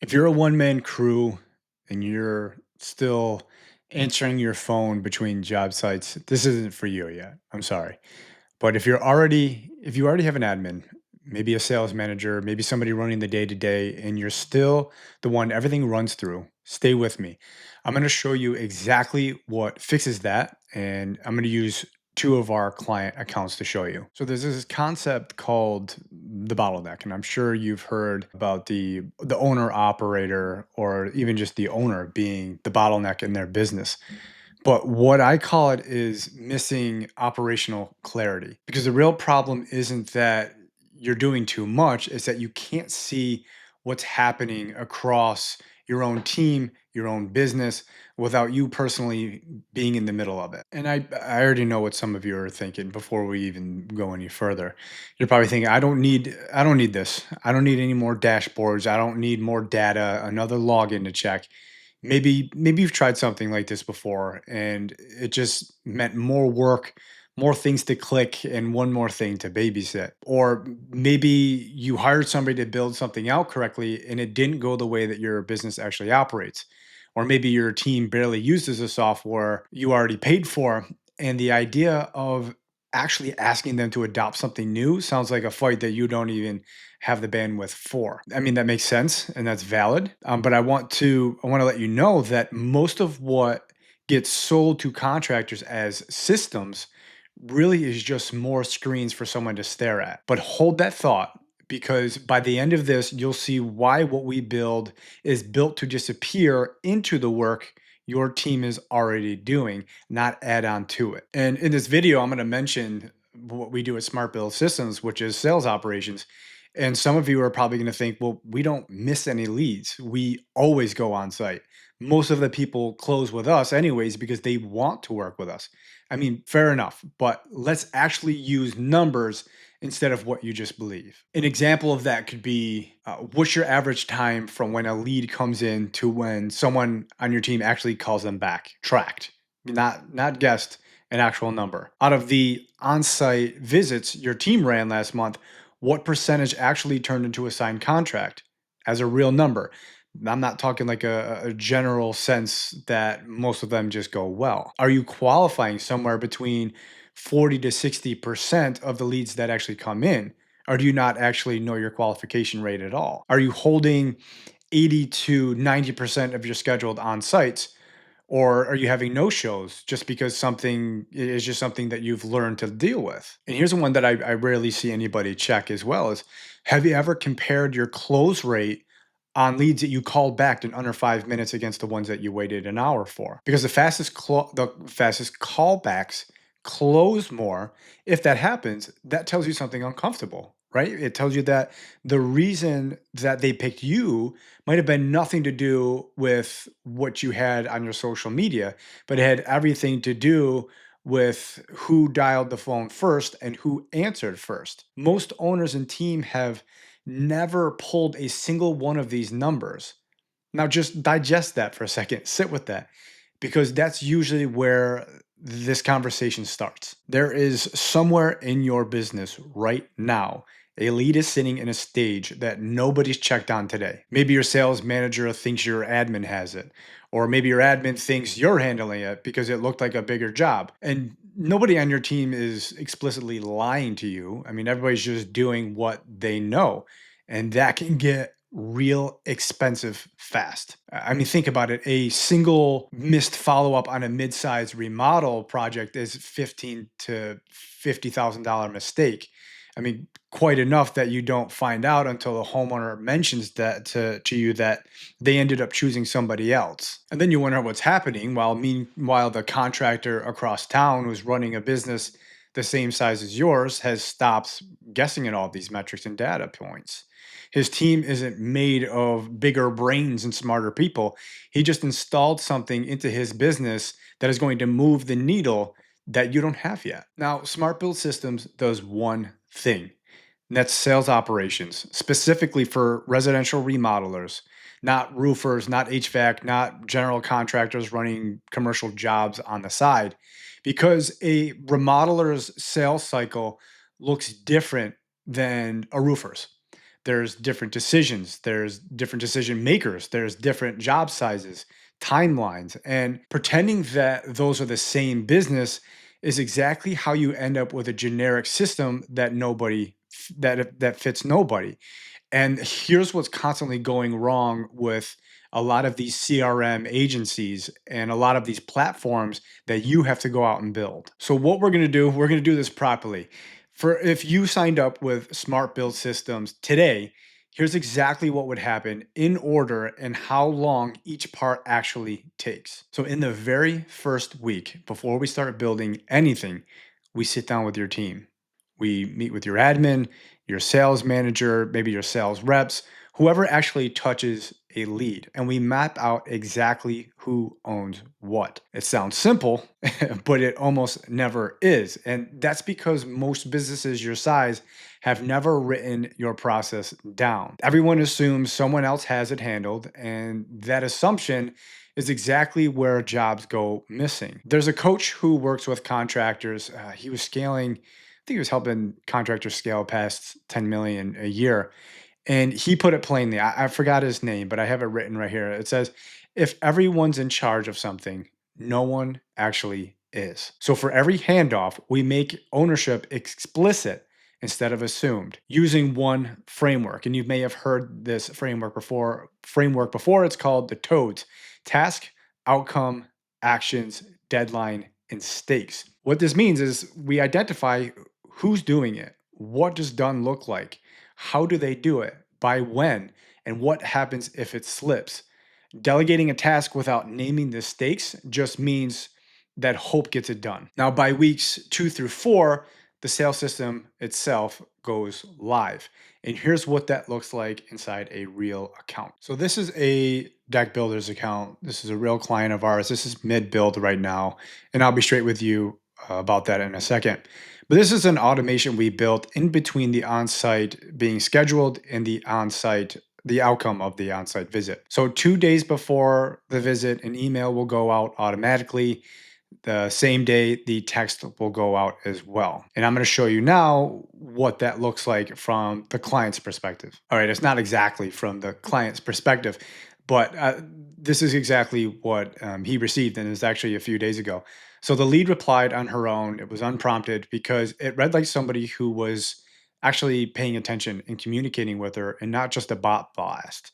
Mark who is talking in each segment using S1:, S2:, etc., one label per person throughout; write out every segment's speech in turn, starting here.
S1: If you're a one-man crew and you're still answering your phone between job sites, this isn't for you yet. I'm sorry. But if you already have an admin, maybe a sales manager, maybe somebody running the day to day, and you're still the one everything runs through, stay with me. I'm going to show you exactly what fixes that. And I'm going to use two of our client accounts to show you. So there's this concept called the bottleneck, and I'm sure you've heard about the owner operator or even just the owner being the bottleneck in their business. But what I call it is missing operational clarity, because the real problem isn't that you're doing too much, it's that you can't see what's happening across your own team, your own business, without you personally being in the middle of it. And I already know what some of you are thinking before we even go any further. You're probably thinking, I don't need this. I don't need any more dashboards. I don't need more data, another login to check. Maybe you've tried something like this before and it just meant more work, more things to click, and one more thing to babysit. Or maybe you hired somebody to build something out correctly and it didn't go the way that your business actually operates. Or maybe your team barely uses the software you already paid for, and the idea of actually asking them to adopt something new sounds like a fight that you don't even have the bandwidth for. I mean, that makes sense and that's valid. But I want to let you know that most of what gets sold to contractors as systems really is just more screens for someone to stare at. But hold that thought, because by the end of this, you'll see why what we build is built to disappear into the work your team is already doing, not add on to it. And in this video, I'm going to mention what we do at Smart Build Systems, which is sales operations. And some of you are probably going to think, well, we don't miss any leads. We always go on site. Most of the people close with us, anyways, because they want to work with us. I mean, fair enough, but let's actually use numbers instead of what you just believe. An example of that could be what's your average time from when a lead comes in to when someone on your team actually calls them back? Tracked, not guessed, an actual number. Out of the on-site visits your team ran last month, what percentage actually turned into a signed contract as a real number? I'm not talking like a general sense that most of them just go well. Are you qualifying somewhere between 40 to 60% of the leads that actually come in? Or do you not actually know your qualification rate at all? Are you holding 80 to 90% of your scheduled on sites? Or are you having no shows just because something is just something that you've learned to deal with? And here's one that I rarely see anybody check as well is, have you ever compared your close rate on leads that you called back in under 5 minutes against the ones that you waited an hour for? Because the fastest callbacks close more. If that happens, that tells you something uncomfortable, right? It tells you that the reason that they picked you might have been nothing to do with what you had on your social media, but it had everything to do with who dialed the phone first and who answered first. Most owners and team have never pulled a single one of these numbers. Now, just digest that for a second, sit with that, because that's usually where this conversation starts. There is somewhere in your business right now, a lead is sitting in a stage that nobody's checked on today. Maybe your sales manager thinks your admin has it, or maybe your admin thinks you're handling it because it looked like a bigger job. And nobody on your team is explicitly lying to you. I mean, everybody's just doing what they know, and that can get real expensive fast. I mean, think about it. A single missed follow up on a mid-sized remodel project is $15,000 to $50,000 mistake. I mean, quite enough that you don't find out until the homeowner mentions that to you that they ended up choosing somebody else. And then you wonder what's happening while the contractor across town who's running a business the same size as yours has stopped guessing at all these metrics and data points. His team isn't made of bigger brains and smarter people. He just installed something into his business that is going to move the needle that you don't have yet. Now, Smart Build Systems does one thing, and that's sales operations, specifically for residential remodelers, not roofers, not HVAC, not general contractors running commercial jobs on the side. Because a remodeler's sales cycle looks different than a roofer's. There's different decisions, there's different decision makers, there's different job sizes, timelines, and pretending that those are the same business is exactly how you end up with a generic system that that fits nobody. And here's what's constantly going wrong with a lot of these CRM agencies and a lot of these platforms that you have to go out and build. So what we're going to do this properly. For if you signed up with Smart Build Systems today, here's exactly what would happen in order and how long each part actually takes. So in the very first week before we start building anything, we sit down with your team. We meet with your admin, your sales manager, maybe your sales reps, whoever actually touches a lead, and we map out exactly who owns what. It sounds simple, but it almost never is. And that's because most businesses your size have never written your process down. Everyone assumes someone else has it handled, and that assumption is exactly where jobs go missing. There's a coach who works with contractors. He was scaling, I think he was helping contractors scale past 10 million a year. And he put it plainly. I forgot his name, but I have it written right here. It says, if everyone's in charge of something, no one actually is. So for every handoff, we make ownership explicit instead of assumed using one framework. And you may have heard this framework before. It's called the TOADS: task, outcome, actions, deadline, and stakes. What this means is we identify who's doing it, what does done look like, how do they do it, by when, and what happens if it slips. Delegating a task without naming the stakes just means that hope gets it done. Now, by weeks 2 through 4, the sales system itself goes live. And here's what that looks like inside a real account. So, this is a Deck Builders account. This is a real client of ours. This is mid build right now. And I'll be straight with you about that in a second. But this is an automation we built in between the on site being scheduled and the outcome of the on site visit. So, 2 days before the visit, an email will go out automatically. The same day, the text will go out as well. And I'm going to show you now what that looks like from the client's perspective. All right, it's not exactly from the client's perspective, but this is exactly what he received, and it's actually a few days ago. So the lead replied on her own. It was unprompted because it read like somebody who was actually paying attention and communicating with her and not just a bot blast.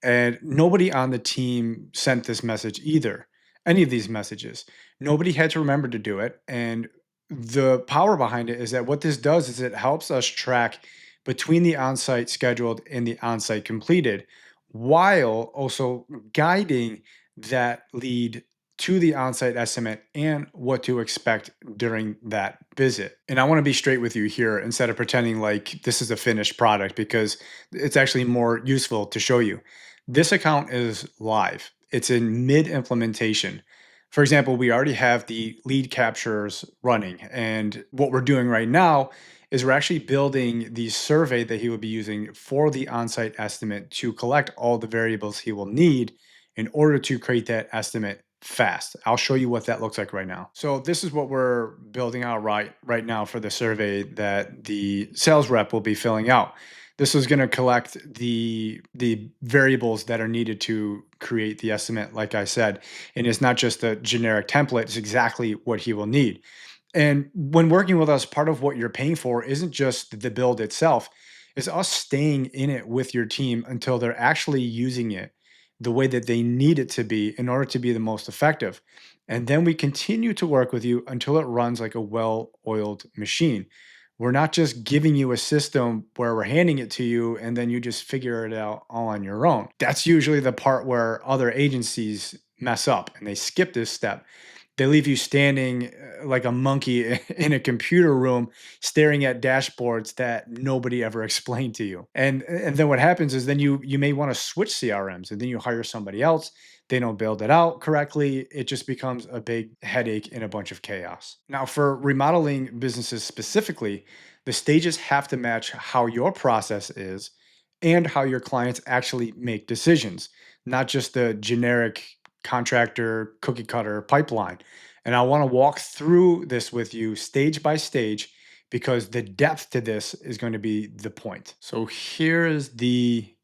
S1: And nobody on the team sent this message either, any of these messages. Nobody had to remember to do it. And the power behind it is that what this does is it helps us track between the on-site scheduled and the on-site completed, while also guiding that lead to the on-site estimate and what to expect during that visit. And I want to be straight with you here instead of pretending like this is a finished product, because it's actually more useful to show you. This account is live. It's in mid implementation. For example, we already have the lead captures running. And what we're doing right now is we're actually building the survey that he will be using for the on site estimate to collect all the variables he will need in order to create that estimate fast. I'll show you what that looks like right now. So this is what we're building out right now for the survey that the sales rep will be filling out. This is going to collect the variables that are needed to create the estimate, like I said. And it's not just a generic template, it's exactly what he will need. And when working with us, part of what you're paying for isn't just the build itself, it's us staying in it with your team until they're actually using it the way that they need it to be in order to be the most effective. And then we continue to work with you until it runs like a well oiled machine. We're not just giving you a system where we're handing it to you and then you just figure it out all on your own. That's usually the part where other agencies mess up and they skip this step. They leave you standing like a monkey in a computer room staring at dashboards that nobody ever explained to you. And then what happens is then you may want to switch CRMs and then you hire somebody else. They don't build it out correctly. It just becomes a big headache and a bunch of chaos. Now, for remodeling businesses specifically, the stages have to match how your process is and how your clients actually make decisions, not just the generic contractor cookie cutter pipeline. And I want to walk through this with you stage by stage because the depth to this is going to be the point. So here is the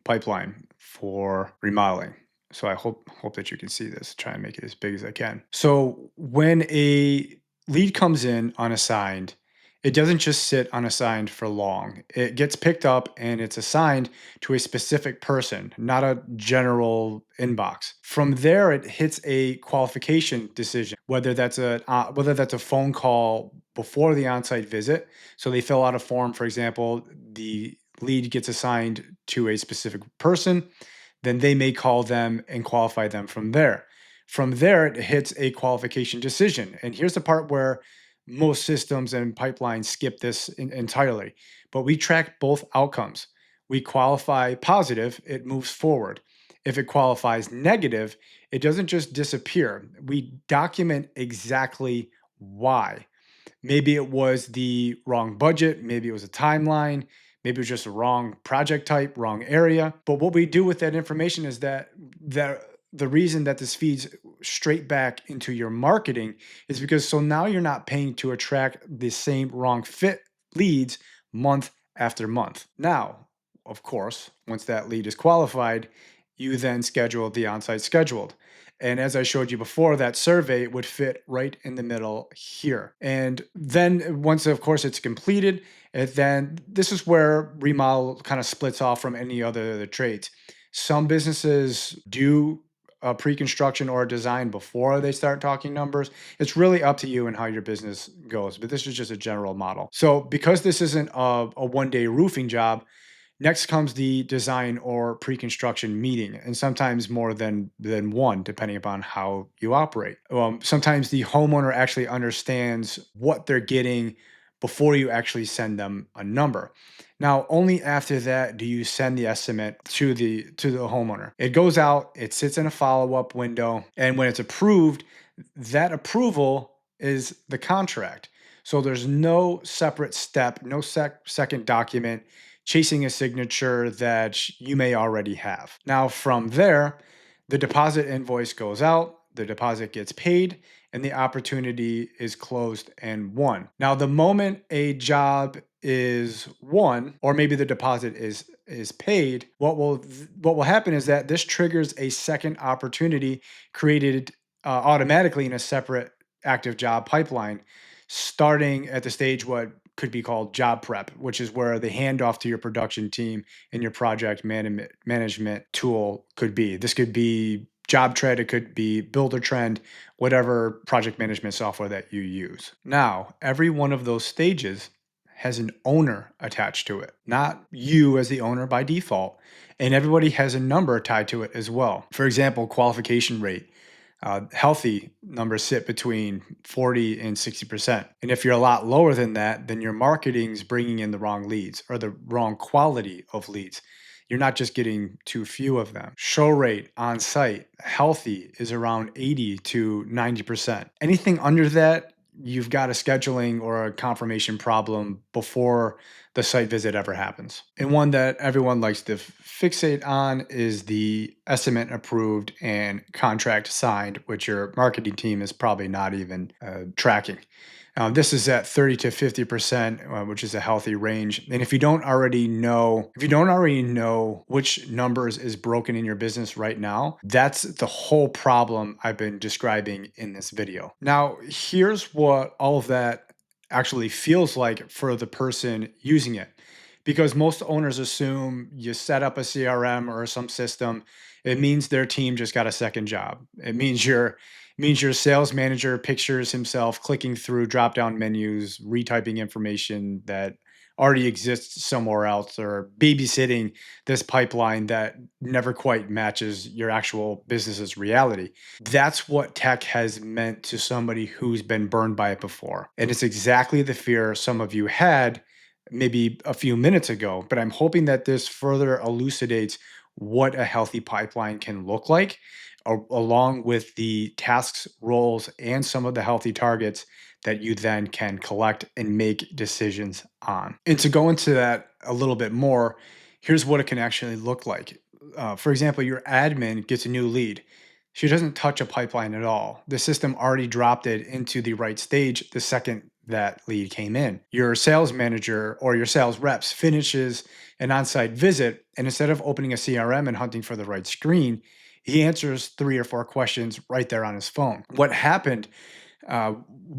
S1: pipeline for remodeling. So I hope that you can see this. Try and make it as big as I can. So when a lead comes in unassigned, it doesn't just sit unassigned for long. It gets picked up and it's assigned to a specific person, not a general inbox. From there, it hits a qualification decision, whether that's a phone call before the on-site visit. So they fill out a form, for example, the lead gets assigned to a specific person, then they may call them and qualify them from there. From there, it hits a qualification decision. And here's the part where most systems and pipelines skip this entirely. But we track both outcomes. We qualify positive, it moves forward. If it qualifies negative, it doesn't just disappear. We document exactly why. Maybe it was the wrong budget, maybe it was a timeline, maybe it was just a wrong project type, wrong area. But what we do with that information is that the reason that this feeds straight back into your marketing is because so now you're not paying to attract the same wrong fit leads month after month. Now, of course, once that lead is qualified, you then schedule the on-site scheduled. And as I showed you before, that survey would fit right in the middle here. And then once, of course, it's completed, and then this is where remodel kind of splits off from any other trades. Some businesses do a pre-construction or a design before they start talking numbers. It's really up to you and how your business goes, but this is just a general model. So because this isn't a one-day roofing job, next comes the design or pre-construction meeting, and sometimes more than one, depending upon how you operate. Sometimes the homeowner actually understands what they're getting before you actually send them a number. Now, only after that do you send the estimate to the homeowner. It goes out, it sits in a follow-up window, and when it's approved, that approval is the contract. So there's no separate step, no second document chasing a signature that you may already have. Now, from there, the deposit invoice goes out, the deposit gets paid, and the opportunity is closed and won. Now, the moment a job is won, or maybe the deposit is paid, what will happen is that this triggers a second opportunity created automatically in a separate active job pipeline, starting at the stage what could be called job prep, which is where the handoff to your production team and your project management tool could be. This could be job trend, it could be builder trend, whatever project management software that you use. Now, every one of those stages has an owner attached to it, not you as the owner by default. And everybody has a number tied to it as well. For example, qualification rate. Healthy numbers sit between 40 and 60%. And if you're a lot lower than that, then your marketing's bringing in the wrong leads or the wrong quality of leads. You're not just getting too few of them. Show rate on site, healthy, is around 80 to 90%. Anything under that, you've got a scheduling or a confirmation problem before the site visit ever happens. And one that everyone likes to fixate on is the estimate approved and contract signed, which your marketing team is probably not even tracking. This is at 30 to 50%, which is a healthy range. And if you don't already know which numbers is broken in your business right now, that's the whole problem I've been describing in this video. Now, here's what all of that actually feels like for the person using it. Because most owners assume you set up a CRM or some system, it means their team just got a second job. It means your sales manager pictures himself clicking through drop down menus, retyping information that already exists somewhere else, or babysitting this pipeline that never quite matches your actual business's reality. That's what tech has meant to somebody who's been burned by it before. And it's exactly the fear some of you had maybe a few minutes ago, but I'm hoping that this further elucidates what a healthy pipeline can look like, along with the tasks, roles, and some of the healthy targets that you then can collect and make decisions on. And to go into that a little bit more, here's what it can actually look like. For example, your admin gets a new lead. She doesn't touch a pipeline at all. The system already dropped it into the right stage the second that lead came in. Your sales manager or your sales reps finishes an on site visit, and instead of opening a CRM and hunting for the right screen, he answers three or four questions right there on his phone. What happened? Uh,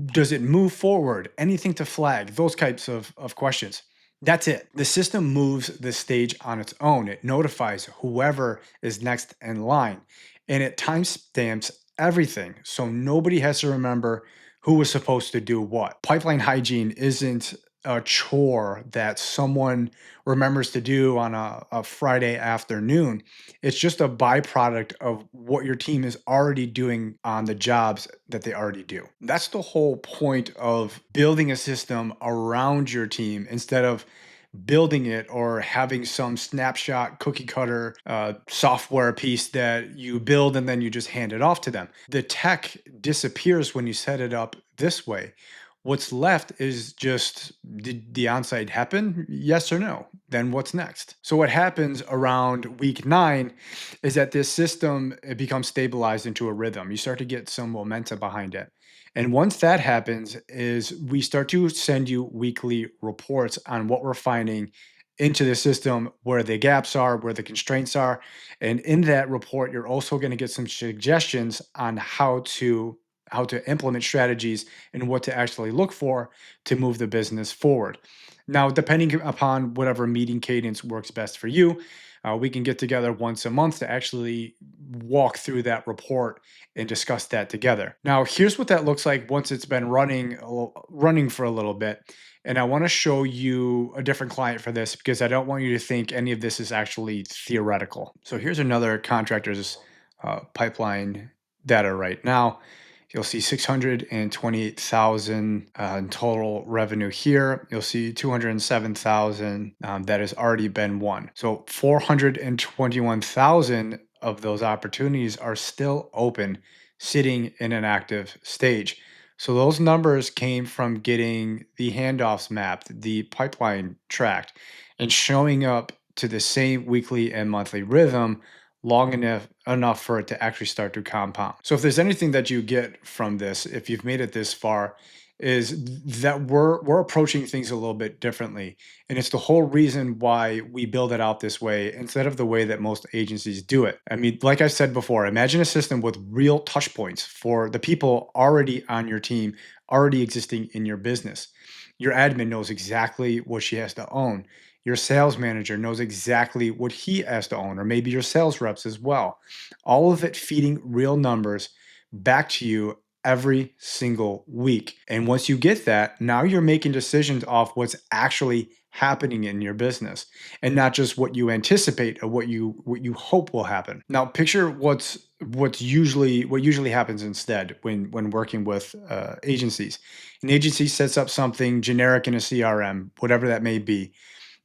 S1: does it move forward? Anything to flag? Those types of questions. That's it. The system moves the stage on its own. It notifies whoever is next in line and it timestamps everything. So nobody has to remember who was supposed to do what. Pipeline hygiene isn't a chore that someone remembers to do on a Friday afternoon. It's just a byproduct of what your team is already doing on the jobs that they already do. That's the whole point of building a system around your team instead of building it or having some snapshot cookie cutter software piece that you build and then you just hand it off to them. The tech disappears when you set it up this way. What's left is just, did the onsite happen? Yes or no? Then what's next? So what happens around week 9 is that this system, it becomes stabilized into a rhythm. You start to get some momentum behind it. And once that happens, is we start to send you weekly reports on what we're finding into the system, where the gaps are, where the constraints are. And in that report, you're also going to get some suggestions on how to implement strategies and what to actually look for to move the business forward. Now, depending upon whatever meeting cadence works best for you, we can get together once a month to actually walk through that report and discuss that together. Now, here's what that looks like once it's been running for a little bit. And I want to show you a different client for this because I don't want you to think any of this is actually theoretical. So here's another contractor's pipeline data right now. You'll see 628,000 in total revenue here. You'll see 207,000 that has already been won. So 421,000 of those opportunities are still open, sitting in an active stage. So those numbers came from getting the handoffs mapped, the pipeline tracked, and showing up to the same weekly and monthly rhythm long enough for it to actually start to compound. So if there's anything that you get from this, if you've made it this far, is that we're approaching things a little bit differently. And it's the whole reason why we build it out this way instead of the way that most agencies do it. I mean, like I said before, imagine a system with real touch points for the people already on your team, already existing in your business. Your admin knows exactly what she has to own. Your sales manager knows exactly what he has to own, or maybe your sales reps as well. All of it feeding real numbers back to you every single week. And once you get that, now you're making decisions off what's actually happening in your business and not just what you anticipate or what you hope will happen. Now picture what usually happens instead when working with agencies. An agency sets up something generic in a CRM, whatever that may be.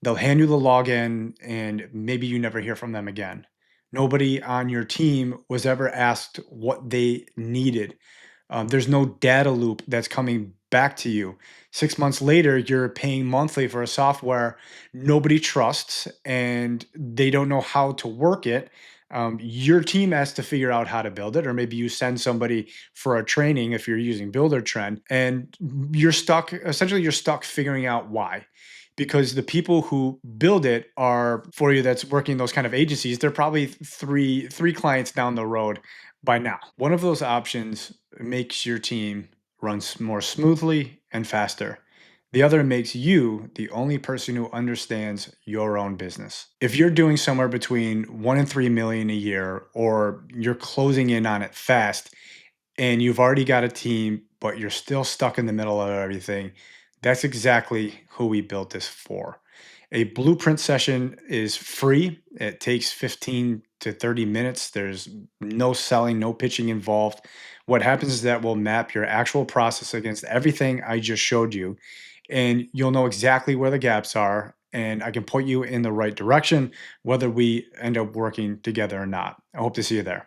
S1: They'll hand you the login and maybe you never hear from them again. Nobody on your team was ever asked what they needed. There's no data loop that's coming back to you. 6 months later, you're paying monthly for a software nobody trusts and they don't know how to work it. Your team has to figure out how to build it, or maybe you send somebody for a training if you're using Builder Trend, and you're stuck. Essentially, you're stuck figuring out why. Because the people who build it are for you that's working those kind of agencies, they're probably three clients down the road by now. One of those options makes your team run more smoothly and faster. The other makes you the only person who understands your own business. If you're doing somewhere between 1 and 3 million a year, or you're closing in on it fast, and you've already got a team, but you're still stuck in the middle of everything, that's exactly who we built this for. A blueprint session is free. It takes 15 to 30 minutes. There's no selling, no pitching involved. What happens is that we'll map your actual process against everything I just showed you, and you'll know exactly where the gaps are. And I can point you in the right direction, whether we end up working together or not. I hope to see you there.